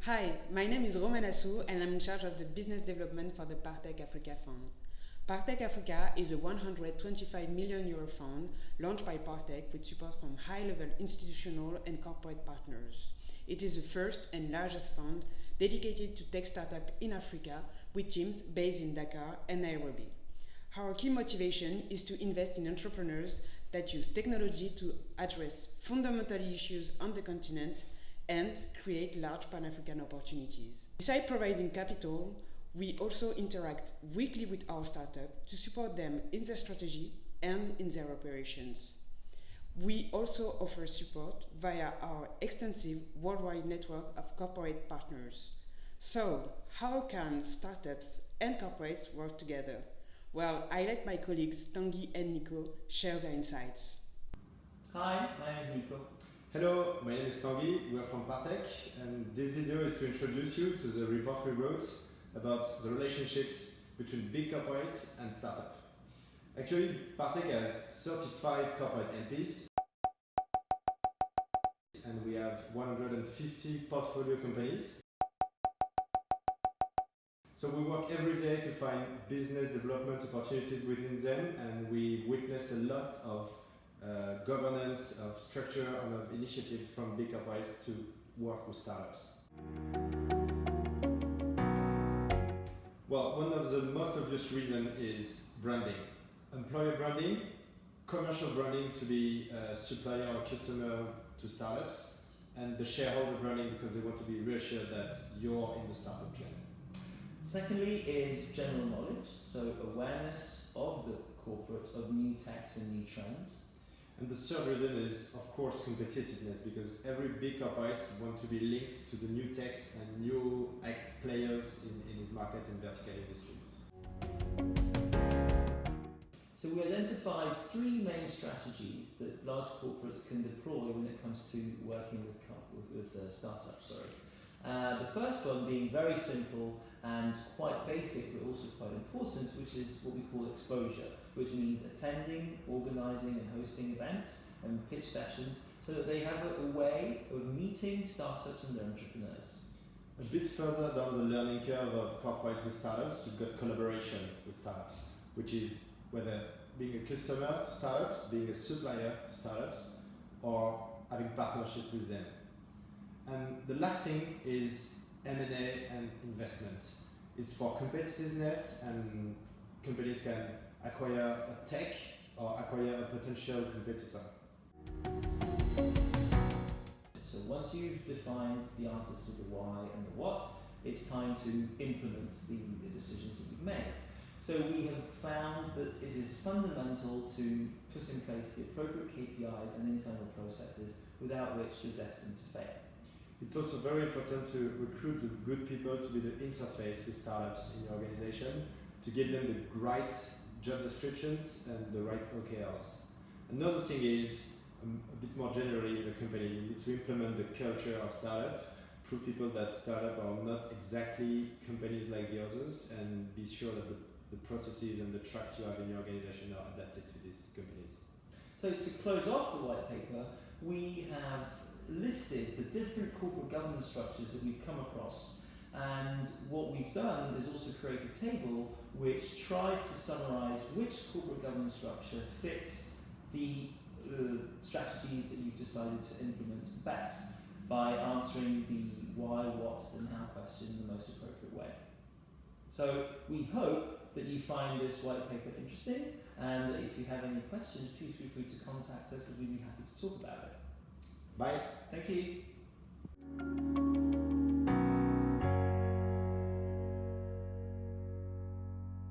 Hi, my name is Romain Assou and I'm in charge of the business development for the Partech Africa Fund. Partech Africa is a €125 million fund launched by Partech with support from high-level institutional and corporate partners. It is the first and largest fund dedicated to tech startups in Africa with teams based in Dakar and Nairobi. Our key motivation is to invest in entrepreneurs that use technology to address fundamental issues on the continent and create large Pan-African opportunities. Besides providing capital, we also interact weekly with our startup to support them in their strategy and in their operations. We also offer support via our extensive worldwide network of corporate partners. So, how can startups and corporates work together? Well, I let my colleagues Tanguy and Nico share their insights. Hi, my name is Nico. Hello, my name is Tanguy, we are from Partech, and this video is to introduce you to the report we wrote about the relationships between big corporates and startups. Actually, Partech has 35 corporate LPs, and we have 150 portfolio companies. So we work every day to find business development opportunities within them, and we witness a lot of governance, of structure and of initiative from big corporates to work with startups. Well, one of the most obvious reasons is branding. Employer branding, commercial branding to be a supplier or customer to startups, and the shareholder branding because they want to be reassured that you're in the startup chain. Secondly is general knowledge, so awareness of the corporate, of new techs and new trends. And the third reason is, of course, competitiveness, because every big corporate wants to be linked to the new techs and new act players in his market and vertical industry. So we identified three main strategies that large corporates can deploy when it comes to working with startups. The first one being very simple and quite basic, but also quite important, which is what we call exposure, which means attending, organising and hosting events and pitch sessions so that they have a way of meeting startups and their entrepreneurs. A bit further down the learning curve of corporate with startups, we've got collaboration with startups, which is whether being a customer to startups, being a supplier to startups, or having partnerships with them. And the last thing is M&A and investment. It's for competitiveness, and companies can acquire a tech or acquire a potential competitor. So once you've defined the answers to the why and the what, it's time to implement the decisions that we've made. So we have found that it is fundamental to put in place the appropriate KPIs and internal processes without which you're destined to fail. It's also very important to recruit the good people to be the interface with startups in your organization, to give them the right job descriptions and the right OKRs. Another thing is, a bit more generally in the company, you need to implement the culture of startup, prove people that startups are not exactly companies like the others, and be sure that the processes and the tracks you have in your organization are adapted to these companies. So to close off the white paper, we have listed the different corporate governance structures that we've come across, and what we've done is also create a table which tries to summarize which corporate governance structure fits the strategies that you've decided to implement best by answering the why, what and how question in the most appropriate way. So we hope that you find this white paper interesting, and that if you have any questions, please feel free to contact us, and we'd be happy to talk about it. Bye. Thank you.